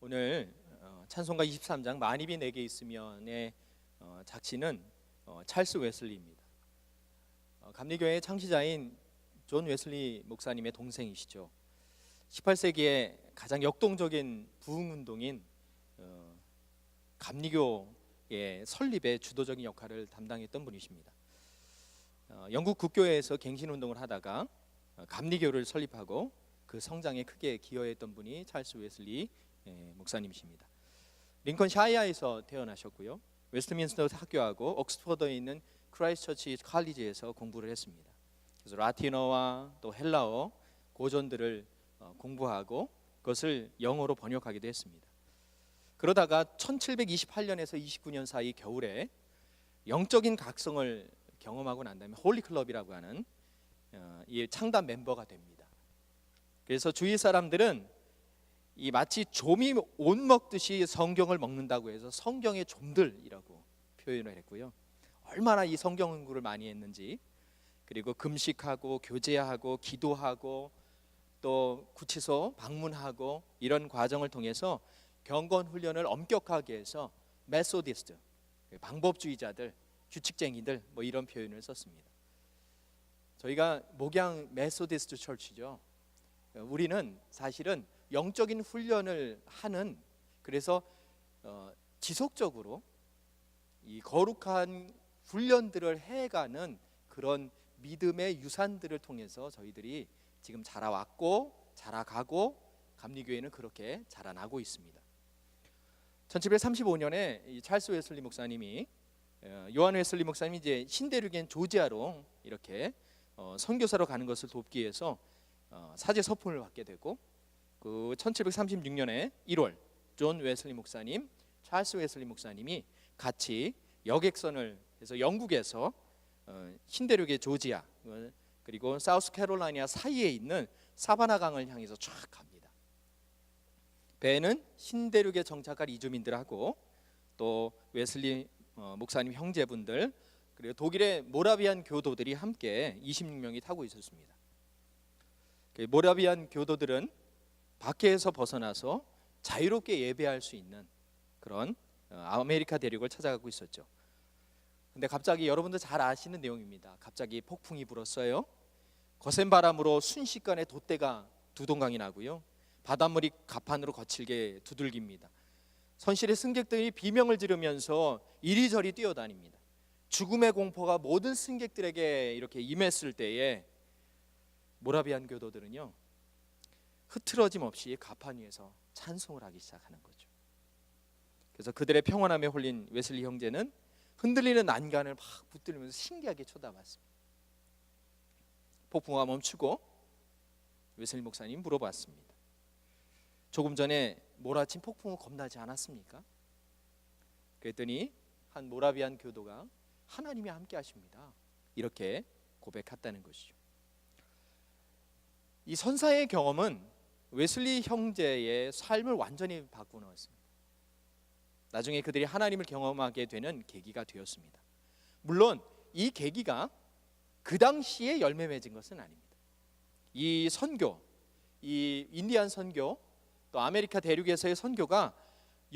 오늘 찬송가 23장 만입이 내게 있으면의 작시는 찰스 웨슬리입니다. 감리교회의 창시자인 존 웨슬리 목사님의 동생이시죠. 18세기에 가장 역동적인 부흥운동인 감리교의 설립에 주도적인 역할을 담당했던 분이십니다. 영국 국교회에서 갱신운동을 하다가 감리교를 설립하고 그 성장에 크게 기여했던 분이 찰스 웨슬리 목사님이십니다. 링컨 샤이아에서 태어나셨고요. 웨스트민스터 학교하고 옥스퍼드에 있는 크라이스처치 칼리지에서 공부를 했습니다. 그래서 라틴어와 또 헬라어 고전들을 공부하고 그것을 영어로 번역하기도 했습니다. 그러다가 1728년에서 29년 사이 겨울에 영적인 각성을 경험하고 난 다음에 홀리클럽이라고 하는 이 창단 멤버가 됩니다. 그래서 주위 사람들은 이 마치 좀이 옷 먹듯이 성경을 먹는다고 해서 성경의 좀들이라고 표현을 했고요. 얼마나 이 성경 연구를 많이 했는지, 그리고 금식하고 교제하고 기도하고 또 구치소 방문하고 이런 과정을 통해서 경건 훈련을 엄격하게 해서 메소디스트, 방법주의자들, 규칙쟁이들 뭐 이런 표현을 썼습니다. 저희가 목양 메소디스트 철치죠. 우리는 사실은 영적인 훈련을 하는, 그래서 지속적으로 이 거룩한 훈련들을 해가는 그런 믿음의 유산들을 통해서 저희들이 지금 자라왔고 자라가고 감리교회는 그렇게 자라나고 있습니다. 1735년에 이 찰스 웨슬리 목사님이 요한 웨슬리 목사님이 이제 신대륙인 조지아로 이렇게 선교사로 가는 것을 돕기 위해서 사제 서품을 받게 되고, 그 1736년에 1월 존 웨슬리 목사님, 찰스 웨슬리 목사님이 같이 여객선을 해서 영국에서 신대륙의 조지아 그리고 사우스캐롤라이나 사이에 있는 사바나 강을 향해서 쫙 갑니다. 배는 신대륙에 정착할 이주민들하고 또 웨슬리 목사님 형제분들, 그리고 독일의 모라비안 교도들이 함께 26명이 타고 있었습니다. 모라비안 교도들은 밖에서 벗어나서 자유롭게 예배할 수 있는 그런 아메리카 대륙을 찾아가고 있었죠. 근데 갑자기 여러분들 잘 아시는 내용입니다. 갑자기 폭풍이 불었어요. 거센 바람으로 순식간에 돛대가 두동강이 나고요. 바닷물이 갑판으로 거칠게 두들깁니다. 선실의 승객들이 비명을 지르면서 이리저리 뛰어다닙니다. 죽음의 공포가 모든 승객들에게 이렇게 임했을 때에 모라비안 교도들은요, 흐트러짐 없이 갑판 위에서 찬송을 하기 시작하는 거죠. 그래서 그들의 평온함에 홀린 웨슬리 형제는 흔들리는 난간을 막 붙들면서 신기하게 쳐다봤습니다. 폭풍우가 멈추고 웨슬리 목사님 물어봤습니다. 조금 전에 몰아친 폭풍우 겁나지 않았습니까? 그랬더니 한 모라비안 교도가 하나님이 함께 하십니다, 이렇게 고백했다는 것이죠. 이 선사의 경험은 웨슬리 형제의 삶을 완전히 바꾸었습니다. 나중에 그들이 하나님을 경험하게 되는 계기가 되었습니다. 물론 이 계기가 그 당시에 열매 맺은 것은 아닙니다. 이 선교, 이 인디안 선교, 또 아메리카 대륙에서의 선교가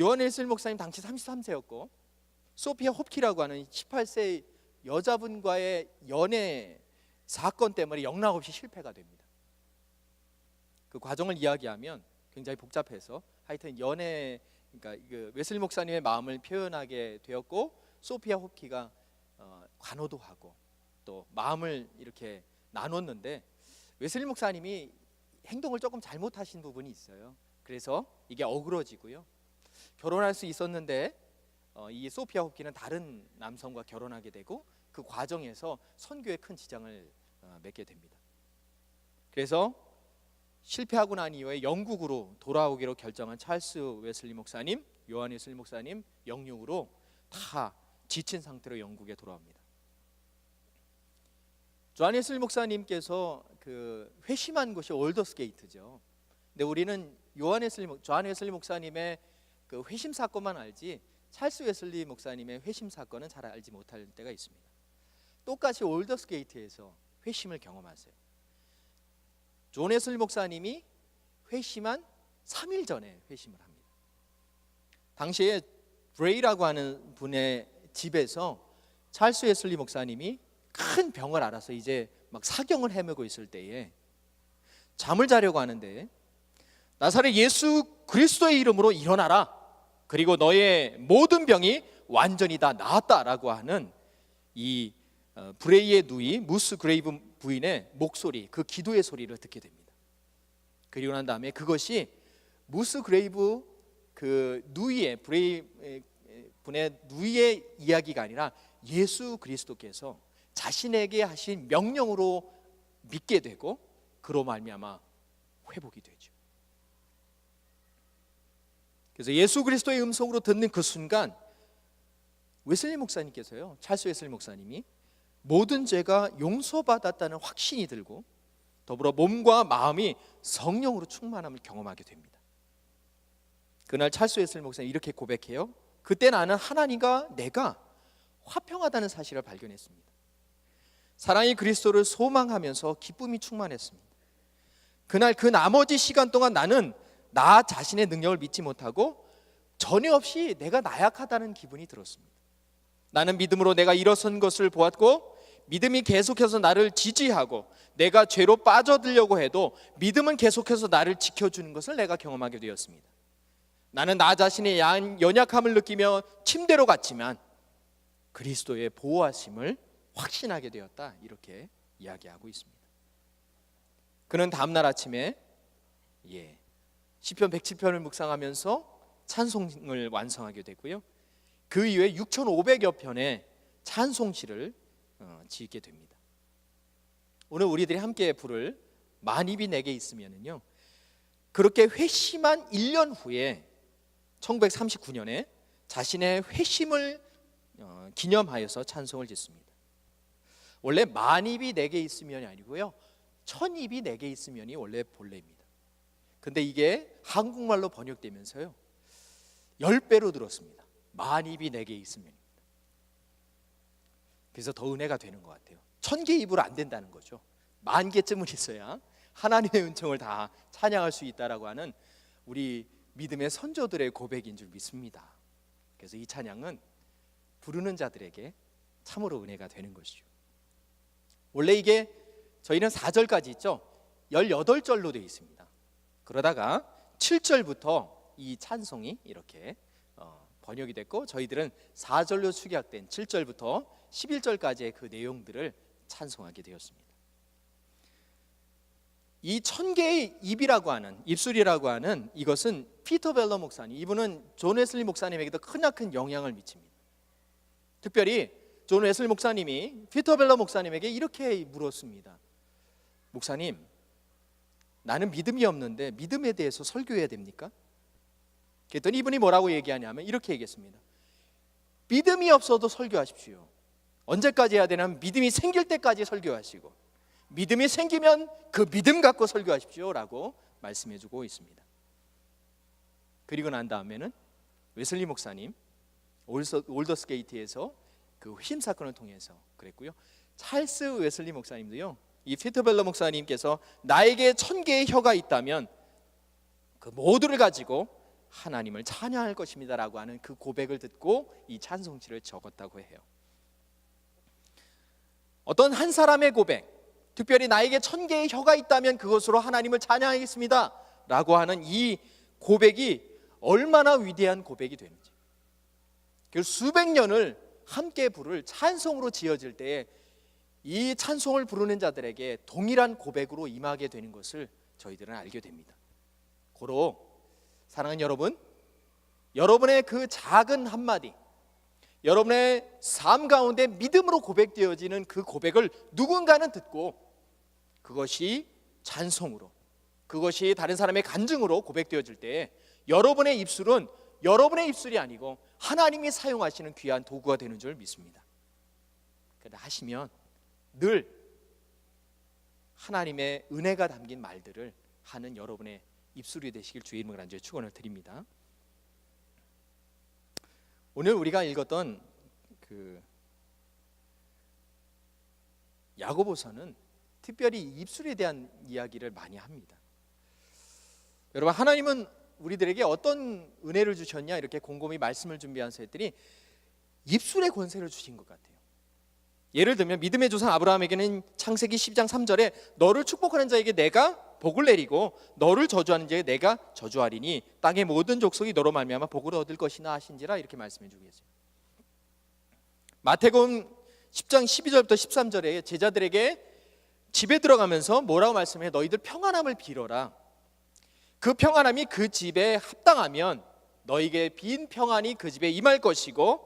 요한 웨슬리 목사님 당시 33세였고 소피아 홉키라고 하는 18세 여자분과의 연애 사건 때문에 영락없이 실패가 됩니다. 그 과정을 이야기하면 굉장히 복잡해서 하여튼 연애, 그러니까 그 웨슬리 목사님의 마음을 표현하게 되었고, 소피아 홉키가 간호도 하고 또 마음을 이렇게 나눴는데 웨슬리 목사님이 행동을 조금 잘못하신 부분이 있어요. 그래서 이게 어그러지고요. 결혼할 수 있었는데 이 소피아 홉키는 다른 남성과 결혼하게 되고 그 과정에서 선교에 큰 지장을 맺게 됩니다. 그래서 실패하고 난 이후에 영국으로 돌아오기로 결정한 찰스 웨슬리 목사님, 요한 웨슬리 목사님 영육으로 다 지친 상태로 영국에 돌아옵니다. 존 웨슬리 목사님께서 그 회심한 곳이 올더스게이트죠. 근데 우리는 존 웨슬리 목사님의 그 회심 사건만 알지 찰스 웨슬리 목사님의 회심 사건은 잘 알지 못할 때가 있습니다. 똑같이 올더스게이트에서 회심을 경험하세요. 존 웨슬리 목사님이 회심한 3일 전에 회심을 합니다. 당시에 브레이라고 하는 분의 집에서 찰스 웨슬리 목사님이 큰 병을 앓아서 이제 막 사경을 헤매고 있을 때에 잠을 자려고 하는데 나사렛 예수 그리스도의 이름으로 일어나라, 그리고 너의 모든 병이 완전히 다 나았다라고 하는 이 브레이의 누이 무스 그레이브 부인의 목소리, 그 기도의 소리를 듣게 됩니다. 그리고 난 다음에 그것이 무스 그레이브 그 누이의 브레이 분의 누이의 이야기가 아니라 예수 그리스도께서 자신에게 하신 명령으로 믿게 되고 그로 말미암아 회복이 되죠. 그래서 예수 그리스도의 음성으로 듣는 그 순간 웨슬리 목사님께서요, 찰스 웨슬리 목사님이 모든 죄가 용서받았다는 확신이 들고 더불어 몸과 마음이 성령으로 충만함을 경험하게 됩니다. 그날 찰스 웨슬리 목사님이 이렇게 고백해요. 그때 나는 하나님과 내가 화평하다는 사실을 발견했습니다. 사랑의 그리스도를 소망하면서 기쁨이 충만했습니다. 그날 그 나머지 시간 동안 나는 나 자신의 능력을 믿지 못하고 전혀 없이 내가 나약하다는 기분이 들었습니다. 나는 믿음으로 내가 일어선 것을 보았고 믿음이 계속해서 나를 지지하고 내가 죄로 빠져들려고 해도 믿음은 계속해서 나를 지켜주는 것을 내가 경험하게 되었습니다. 나는 나 자신의 연약함을 느끼며 침대로 갔지만 그리스도의 보호하심을 확신하게 되었다, 이렇게 이야기하고 있습니다. 그는 다음날 아침에 시편 107편을 묵상하면서 찬송을 완성하게 되고요, 그 이후에 6,500여 편의 찬송시를 지게 됩니다. 오늘 우리들이 함께 부를 만입이 내게 있으면은요, 그렇게 회심한 1년 후에 1939년에 자신의 회심을 기념하여서 찬송을 짓습니다. 원래 만입이 내게 있으면이 아니고요, 천입이 내게 있으면이 원래 본래입니다. 근데 이게 한국말로 번역되면서요 10배로 들었습니다. 만입이 내게 있으면입니다. 그래서 더 은혜가 되는 것 같아요. 1000개 입으로 안 된다는 거죠. 10,000개쯤은 있어야 하나님의 은총을 다 찬양할 수 있다라고 하는 우리 믿음의 선조들의 고백인 줄 믿습니다. 그래서 이 찬양은 부르는 자들에게 참으로 은혜가 되는 것이죠. 원래 이게 저희는 4절까지 있죠. 18절로 되어 있습니다. 그러다가 7절부터 이 찬송이 이렇게 번역이 됐고 저희들은 4절로 축약된 7절부터 11절까지의 그 내용들을 찬송하게 되었습니다. 이 1000개의 입이라고 하는, 입술이라고 하는 이것은 피터 벨러 목사님, 이분은 존 웨슬리 목사님에게도 크나큰 영향을 미칩니다. 특별히 존 웨슬리 목사님이 피터 벨러 목사님에게 이렇게 물었습니다. 목사님, 나는 믿음이 없는데 믿음에 대해서 설교해야 됩니까? 그랬더니 이분이 뭐라고 얘기하냐면 이렇게 얘기했습니다. 믿음이 없어도 설교하십시오. 언제까지 해야 되냐면 믿음이 생길 때까지 설교하시고 믿음이 생기면 그 믿음 갖고 설교하십시오 라고 말씀해주고 있습니다. 그리고 난 다음에는 웨슬리 목사님 올더스 게이트에서 그 회심 사건을 통해서 그랬고요, 찰스 웨슬리 목사님도요, 이 피터 벨러 목사님께서 나에게 1000개의 혀가 있다면 그 모두를 가지고 하나님을 찬양할 것입니다 라고 하는 그 고백을 듣고 이 찬송시를 적었다고 해요. 어떤 한 사람의 고백, 특별히 나에게 1000개의 혀가 있다면 그것으로 하나님을 찬양하겠습니다 라고 하는 이 고백이 얼마나 위대한 고백이 되는지, 그래서 수백 년을 함께 부를 찬송으로 지어질 때에 이 찬송을 부르는 자들에게 동일한 고백으로 임하게 되는 것을 저희들은 알게 됩니다. 고로 사랑하는 여러분, 여러분의 그 작은 한마디, 여러분의 삶 가운데 믿음으로 고백되어지는 그 고백을 누군가는 듣고 그것이 찬송으로, 그것이 다른 사람의 간증으로 고백되어질 때 여러분의 입술은 여러분의 입술이 아니고 하나님이 사용하시는 귀한 도구가 되는 줄 믿습니다. 그러다 하시면 늘 하나님의 은혜가 담긴 말들을 하는 여러분의 입술이 되시길 주의 이름으로 간절히 축원을 드립니다. 오늘 우리가 읽었던 그 야고보서는 특별히 입술에 대한 이야기를 많이 합니다. 여러분, 하나님은 우리들에게 어떤 은혜를 주셨냐 이렇게 곰곰이 말씀을 준비해서 했더니 입술의 권세를 주신 것 같아요. 예를 들면 믿음의 조상 아브라함에게는 창세기 10장 3절에 너를 축복하는 자에게 내가 복을 내리고 너를 저주하는 자에게 내가 저주하리니 땅의 모든 족속이 너로 말미암아 복을 얻을 것이나 하신지라 이렇게 말씀해 주고 계세요. 마태복음 10장 12절부터 13절에 제자들에게 집에 들어가면서 뭐라고 말씀해? 너희들 평안함을 빌어라. 그 평안함이 그 집에 합당하면 너희에게 빈 평안이 그 집에 임할 것이고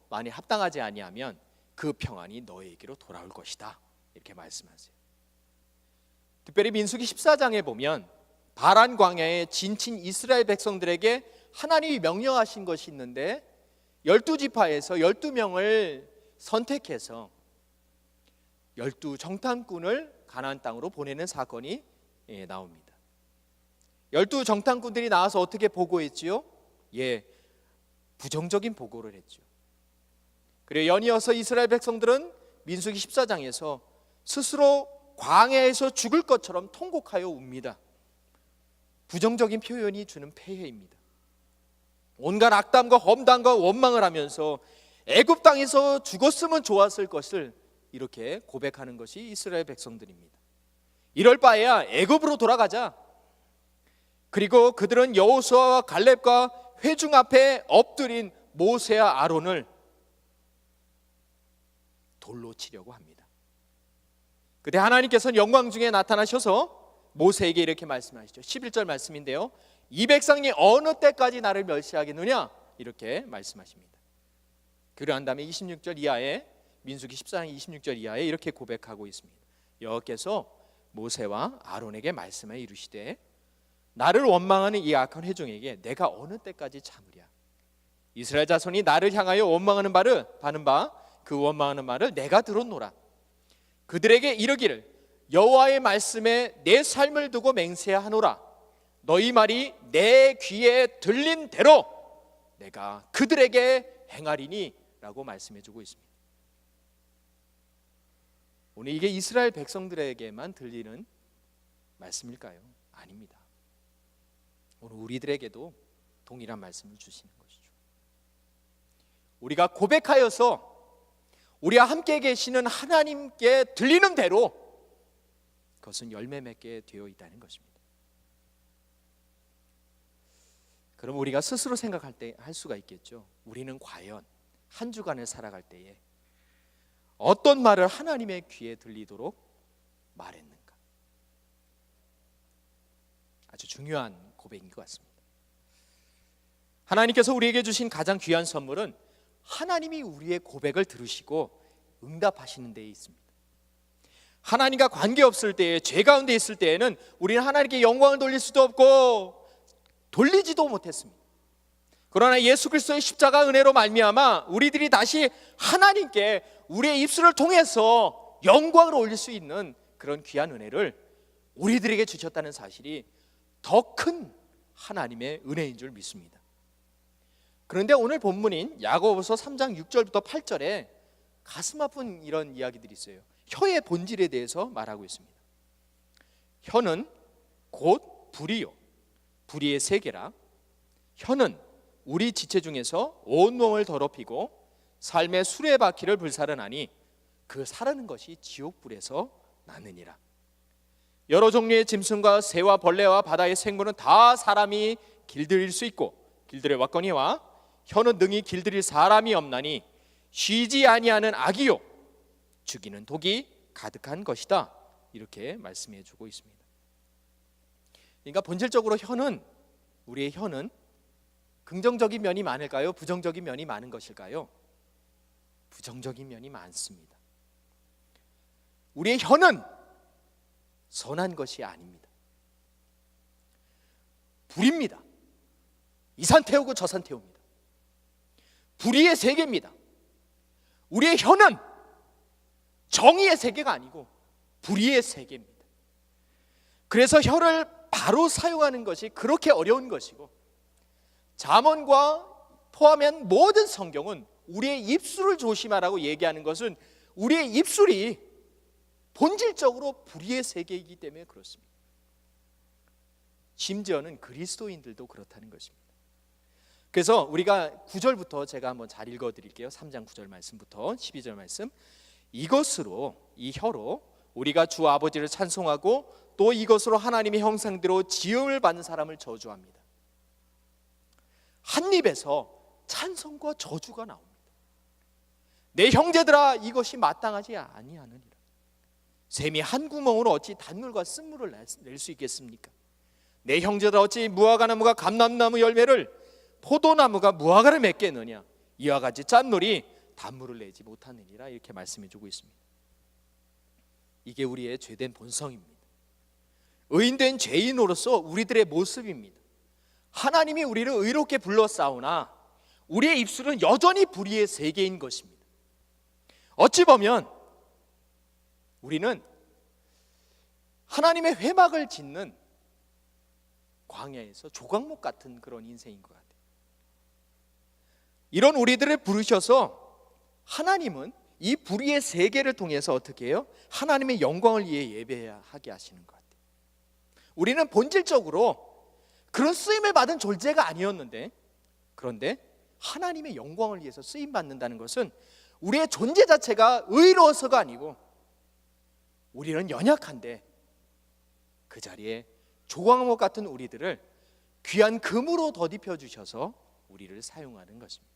만일 합당하지 아니하면 그 평안이 너희에게로 돌아올 것이다. 이렇게 말씀하세요. 특별히 민수기 14장에 보면 바란 광야에 진친 이스라엘 백성들에게 하나님이 명령하신 것이 있는데 12지파에서 12명을 선택해서 12정탐꾼을 가나안 땅으로 보내는 사건이 나옵니다. 12정탐꾼들이 나와서 어떻게 보고했지요? 부정적인 보고를 했죠. 그리고 연이어서 이스라엘 백성들은 민수기 14장에서 스스로 광야에서 죽을 것처럼 통곡하여 웁니다. 부정적인 표현이 주는 폐해입니다. 온갖 악담과 험담과 원망을 하면서 애굽 땅에서 죽었으면 좋았을 것을 이렇게 고백하는 것이 이스라엘 백성들입니다. 이럴 바에야 애굽으로 돌아가자. 그리고 그들은 여호수아와 갈렙과 회중 앞에 엎드린 모세와 아론을 돌로 치려고 합니다. 그때 하나님께서는 영광 중에 나타나셔서 모세에게 이렇게 말씀하시죠. 11절 말씀인데요, 이 백성이 어느 때까지 나를 멸시하겠느냐 이렇게 말씀하십니다. 그러한 다음에 26절 이하에 민수기 14장 26절 이하에 이렇게 고백하고 있습니다. 여호와께서 모세와 아론에게 말씀해 이르시되 나를 원망하는 이 악한 회중에게 내가 어느 때까지 참으랴. 이스라엘 자손이 나를 향하여 원망하는 바를 바는 바 그 원망하는 말을 내가 들었노라. 그들에게 이르기를 여호와의 말씀에 내 삶을 두고 맹세하노라. 너희 말이 내 귀에 들린 대로 내가 그들에게 행하리니 라고 말씀해 주고 있습니다. 오늘 이게 이스라엘 백성들에게만 들리는 말씀일까요? 아닙니다. 오늘 우리들에게도 동일한 말씀을 주시는 것이죠. 우리가 고백하여서 우리와 함께 계시는 하나님께 들리는 대로 그것은 열매 맺게 되어 있다는 것입니다. 그럼 우리가 스스로 생각할 때 할 수가 있겠죠. 우리는 과연 한 주간을 살아갈 때에 어떤 말을 하나님의 귀에 들리도록 말했는가? 아주 중요한 고백인 것 같습니다. 하나님께서 우리에게 주신 가장 귀한 선물은 하나님이 우리의 고백을 들으시고 응답하시는 데에 있습니다. 하나님과 관계없을 때에, 죄 가운데 있을 때에는 우리는 하나님께 영광을 돌릴 수도 없고 돌리지도 못했습니다. 그러나 예수 그리스도의 십자가 은혜로 말미암아 우리들이 다시 하나님께 우리의 입술을 통해서 영광을 올릴 수 있는 그런 귀한 은혜를 우리들에게 주셨다는 사실이 더 큰 하나님의 은혜인 줄 믿습니다. 그런데 오늘 본문인 야고보서 3장 6절부터 8절에 가슴 아픈 이런 이야기들이 있어요. 혀의 본질에 대해서 말하고 있습니다. 혀는 곧 불이요 불의의 세계라. 혀는 우리 지체 중에서 온몸을 더럽히고 삶의 수레바퀴를 불사르나니 그 사르는 것이 지옥불에서 나느니라. 여러 종류의 짐승과 새와 벌레와 바다의 생물은 다 사람이 길들일 수 있고 길들여 왔거니와 혀는 능히 길들일 사람이 없나니 쉬지 아니하는 악이요 죽이는 독이 가득한 것이다. 이렇게 말씀해 주고 있습니다. 그러니까 본질적으로 우리의 혀는 긍정적인 면이 많을까요? 부정적인 면이 많은 것일까요? 부정적인 면이 많습니다. 우리의 혀는 선한 것이 아닙니다. 불입니다. 이 산 태우고 저 산 태웁니다. 불의의 세계입니다. 우리의 혀는 정의의 세계가 아니고 불의의 세계입니다. 그래서 혀를 바로 사용하는 것이 그렇게 어려운 것이고, 잠언과 포함한 모든 성경은 우리의 입술을 조심하라고 얘기하는 것은 우리의 입술이 본질적으로 불의의 세계이기 때문에 그렇습니다. 심지어는 그리스도인들도 그렇다는 것입니다. 그래서 우리가 9절부터 제가 한번 잘 읽어드릴게요. 3장 9절 말씀부터 12절 말씀. 이것으로, 이 혀로 우리가 주 아버지를 찬송하고 또 이것으로 하나님의 형상대로 지음을 받는 사람을 저주합니다. 한 입에서 찬송과 저주가 나옵니다. 내 형제들아, 이것이 마땅하지 아니하느니라. 샘이 한 구멍으로 어찌 단물과 쓴물을 낼 수 있겠습니까? 내 형제들아, 어찌 무화과나무가 감람나무 열매를, 포도나무가 무화과를 맺겠느냐? 이와 같이 짠물이 단물을 내지 못하느니라. 이렇게 말씀해 주고 있습니다. 이게 우리의 죄된 본성입니다. 의인된 죄인으로서 우리들의 모습입니다. 하나님이 우리를 의롭게 불러싸우나 우리의 입술은 여전히 불의의 세계인 것입니다. 어찌 보면 우리는 하나님의 회막을 짓는 광야에서 조각목 같은 그런 인생인 것 같아요. 이런 우리들을 부르셔서 하나님은 이 불의의 세계를 통해서 어떻게 해요? 하나님의 영광을 위해 예배하게 하시는 것 같아요. 우리는 본질적으로 그런 쓰임을 받은 존재가 아니었는데, 그런데 하나님의 영광을 위해서 쓰임 받는다는 것은 우리의 존재 자체가 의로워서가 아니고 우리는 연약한데 그 자리에 조각목 같은 우리들을 귀한 금으로 덧입혀 주셔서 우리를 사용하는 것입니다.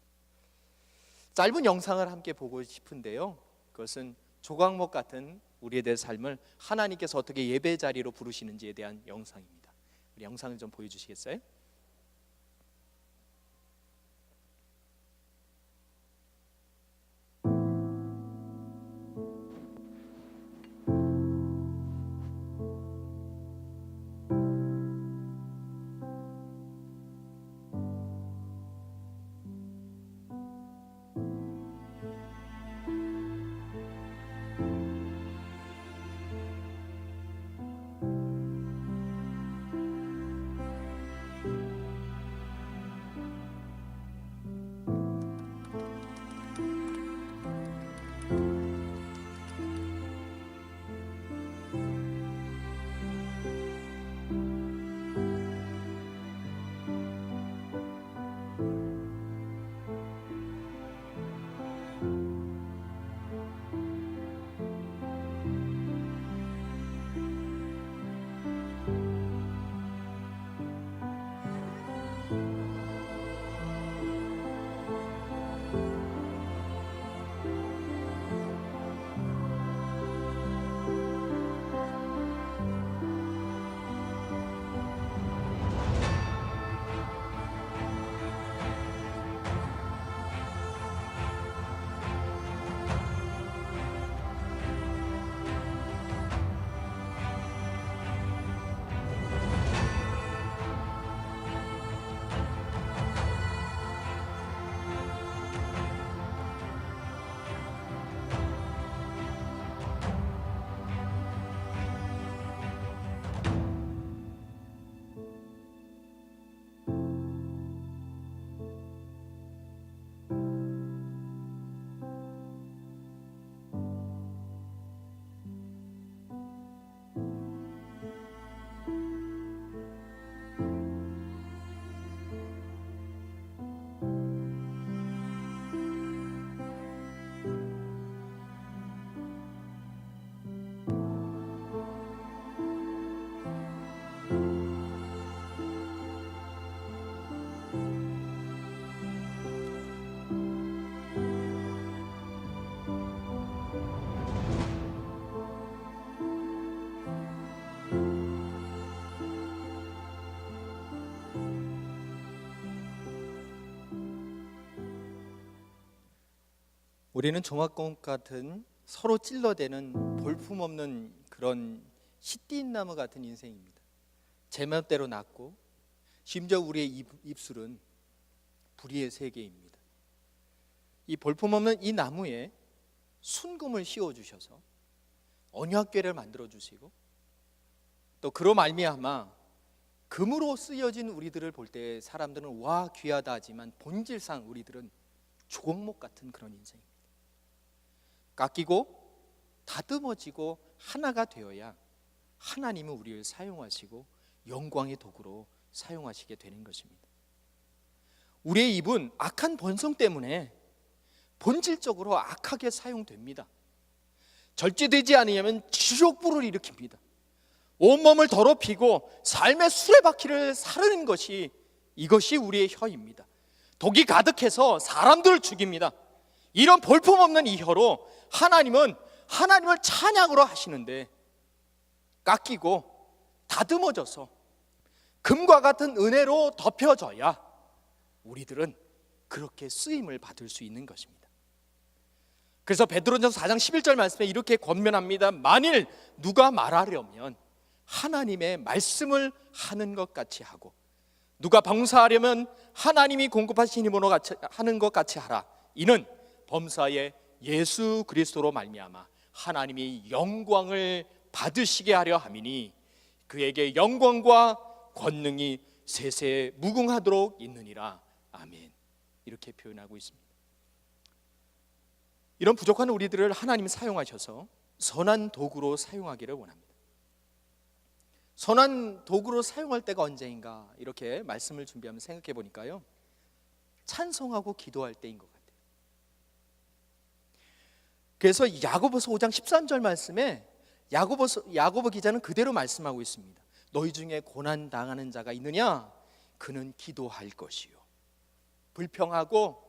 짧은 영상을 함께 보고 싶은데요, 그것은 조각목 같은 우리의 삶을 하나님께서 어떻게 예배 자리로 부르시는지에 대한 영상입니다. 우리 영상을 좀 보여주시겠어요? 우리는 종합공 같은 서로 찔러대는 볼품없는 그런 시띠나무 같은 인생입니다. 제멋대로 낳고 심지어 우리의 입술은 불의의 세계입니다. 이 볼품없는 이 나무에 순금을 씌워주셔서 언약궤를 만들어주시고 또 그로 말미암아 금으로 쓰여진 우리들을 볼 때 사람들은 와 귀하다 하지만 본질상 우리들은 조각목 같은 그런 인생입니다. 깎이고 다듬어지고 하나가 되어야 하나님은 우리를 사용하시고 영광의 도구로 사용하시게 되는 것입니다. 우리의 입은 악한 본성 때문에 본질적으로 악하게 사용됩니다. 절제되지 않으면 지옥불을 일으킵니다. 온몸을 더럽히고 삶의 수레바퀴를 사르는 것이 이것이 우리의 혀입니다. 독이 가득해서 사람들을 죽입니다. 이런 볼품없는 이 혀로 하나님은 하나님을 찬양으로 하시는데 깎이고 다듬어져서 금과 같은 은혜로 덮여져야 우리들은 그렇게 쓰임을 받을 수 있는 것입니다. 그래서 베드로전서 4장 11절 말씀에 이렇게 권면합니다. 만일 누가 말하려면 하나님의 말씀을 하는 것 같이 하고, 누가 봉사하려면 하나님이 공급하신 힘으로 하는 것 같이 하라. 이는 범사에 예수 그리스도로 말미암아 하나님이 영광을 받으시게 하려 함이니 그에게 영광과 권능이 세세 무궁하도록 있느니라. 아멘. 이렇게 표현하고 있습니다. 이런 부족한 우리들을 하나님이 사용하셔서 선한 도구로 사용하기를 원합니다. 선한 도구로 사용할 때가 언제인가 이렇게 말씀을 준비하면서 생각해 보니까요, 찬송하고 기도할 때인 것 같아요. 그래서 야고보서 5장 13절 말씀에 야고보 기자는 그대로 말씀하고 있습니다. 너희 중에 고난 당하는 자가 있느냐? 그는 기도할 것이요. 불평하고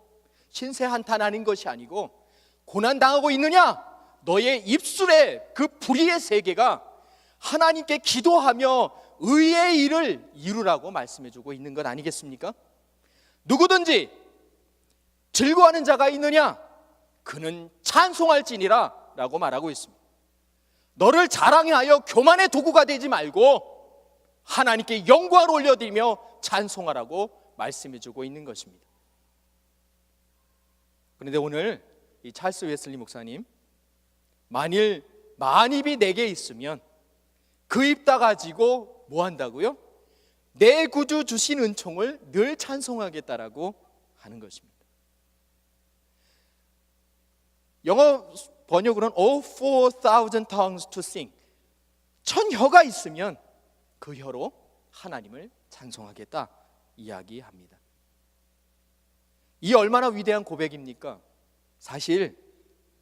신세 한탄하는 것이 아니고, 고난 당하고 있느냐? 너의 입술에 그 불의의 세계가 하나님께 기도하며 의의 일을 이루라고 말씀해주고 있는 것 아니겠습니까? 누구든지 즐거워하는 자가 있느냐? 그는 찬송할지니라 라고 말하고 있습니다. 너를 자랑하여 교만의 도구가 되지 말고 하나님께 영광을 올려드리며 찬송하라고 말씀해주고 있는 것입니다. 그런데 오늘 이 찰스 웨슬리 목사님, 만일 만입이 내게 있으면 그 입 다 가지고 뭐 한다고요? 내 구주 주신 은총을 늘 찬송하겠다라고 하는 것입니다. 영어 번역으로는 Oh, 4,000 tongues to sing. 1,000혀가 있으면 그 혀로 하나님을 찬송하겠다 이야기합니다. 이 얼마나 위대한 고백입니까? 사실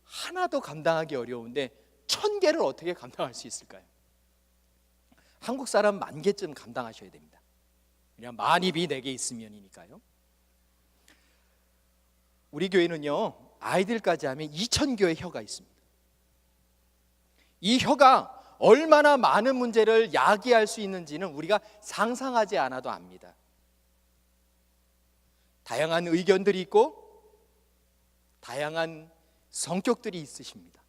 하나도 감당하기 어려운데 1,000개를 어떻게 감당할 수 있을까요? 한국 사람 10,000개쯤 감당하셔야 됩니다. 그냥 만입이 내게 있으면이니까요. 우리 교회는요, 아이들까지 하면 2,000개의 혀가 있습니다. 이 혀가 얼마나 많은 문제를 야기할 수 있는지는 우리가 상상하지 않아도 압니다. 다양한 의견들이 있고 다양한 성격들이 있으십니다.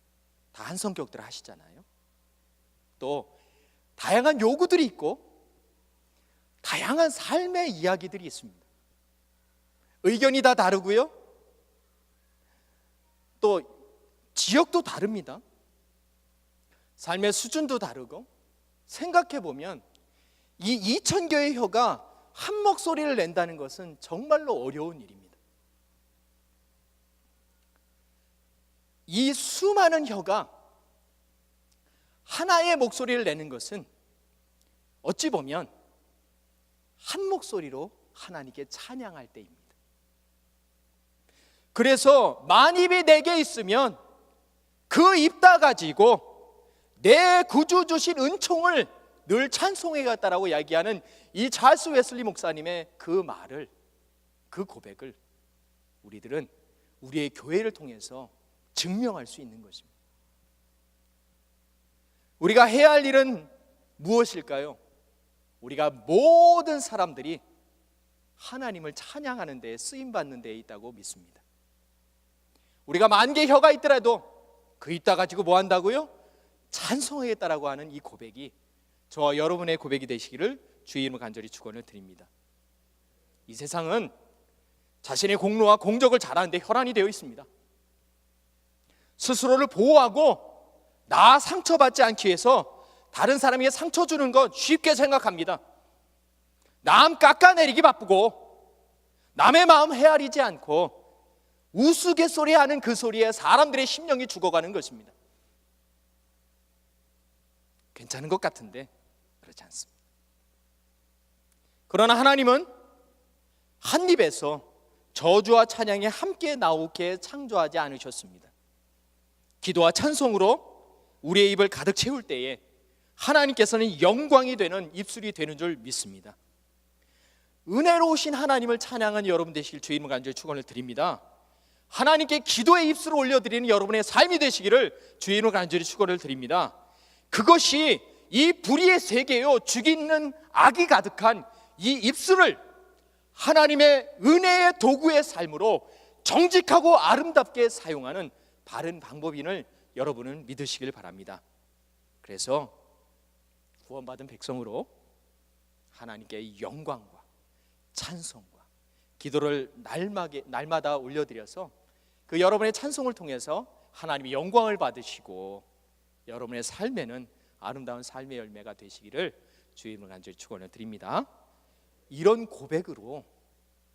다 한 성격들 하시잖아요. 또 다양한 요구들이 있고 다양한 삶의 이야기들이 있습니다. 의견이 다 다르고요, 또 지역도 다릅니다. 삶의 수준도 다르고, 생각해 보면 이 2,000개의 혀가 한 목소리를 낸다는 것은 정말로 어려운 일입니다. 이 수많은 혀가 하나의 목소리를 내는 것은 어찌 보면 한 목소리로 하나님께 찬양할 때입니다. 그래서 만입이 내게 있으면 그 입 다 가지고 내 구주 주신 은총을 늘 찬송해갔다라고 이야기하는 이 찰스 웨슬리 목사님의 그 말을, 그 고백을 우리들은 우리의 교회를 통해서 증명할 수 있는 것입니다. 우리가 해야 할 일은 무엇일까요? 우리가 모든 사람들이 하나님을 찬양하는 데에, 쓰임받는 데에 있다고 믿습니다. 우리가 10,000개 혀가 있더라도 그 입 다 가지고 뭐 한다고요? 찬송하겠다라고 하는 이 고백이 저와 여러분의 고백이 되시기를 주의 이름으로 간절히 축원을 드립니다. 이 세상은 자신의 공로와 공적을 잘하는 데 혈안이 되어 있습니다. 스스로를 보호하고 나 상처받지 않기 위해서 다른 사람에게 상처 주는 것 쉽게 생각합니다. 남 깎아내리기 바쁘고 남의 마음 헤아리지 않고 우스갯소리하는 그 소리에 사람들의 심령이 죽어가는 것입니다. 괜찮은 것 같은데 그렇지 않습니다. 그러나 하나님은 한 입에서 저주와 찬양이 함께 나오게 창조하지 않으셨습니다. 기도와 찬송으로 우리의 입을 가득 채울 때에 하나님께서는 영광이 되는 입술이 되는 줄 믿습니다. 은혜로우신 하나님을 찬양하는 여러분 되시길 주의 이름으로 간절히 축원을 드립니다. 하나님께 기도의 입술을 올려드리는 여러분의 삶이 되시기를 주의 이름으로 간절히 축원을 드립니다. 그것이 이 불의의 세계요 죽이는 악이 가득한 이 입술을 하나님의 은혜의 도구의 삶으로 정직하고 아름답게 사용하는 바른 방법인을 여러분은 믿으시길 바랍니다. 그래서 구원받은 백성으로 하나님께 영광과 찬송과 기도를 날마다 올려드려서 그 여러분의 찬송을 통해서 하나님의 영광을 받으시고 여러분의 삶에는 아름다운 삶의 열매가 되시기를 주의 이름으로 간절히 축원을 드립니다. 이런 고백으로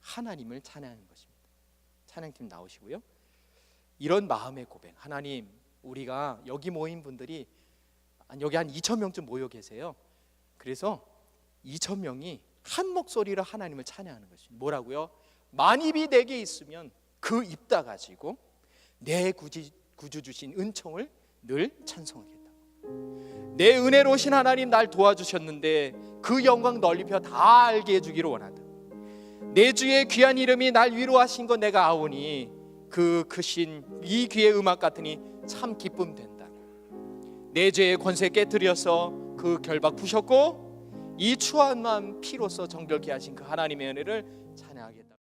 하나님을 찬양하는 것입니다. 찬양팀 나오시고요. 이런 마음의 고백, 하나님, 우리가 여기 모인 분들이 여기 한 2,000명쯤 모여 계세요. 그래서 2,000명이 한 목소리로 하나님을 찬양하는 것입니다. 뭐라고요? 만입이 내게 있으면 그 입 다 가지고 내 구주 주신 은총을 늘 찬송하겠다. 내 은혜로우신 하나님 날 도와주셨는데 그 영광 넓혀 다 알게 해주기를 원한다. 내 주의 귀한 이름이 날 위로하신 것 내가 아오니 그 크신 이 귀의 음악 같으니 참 기쁨 된다. 내 죄의 권세 깨뜨려서 그 결박 푸셨고 이 추한 마음 피로써 정결케 하신 그 하나님의 은혜를 찬양하겠다.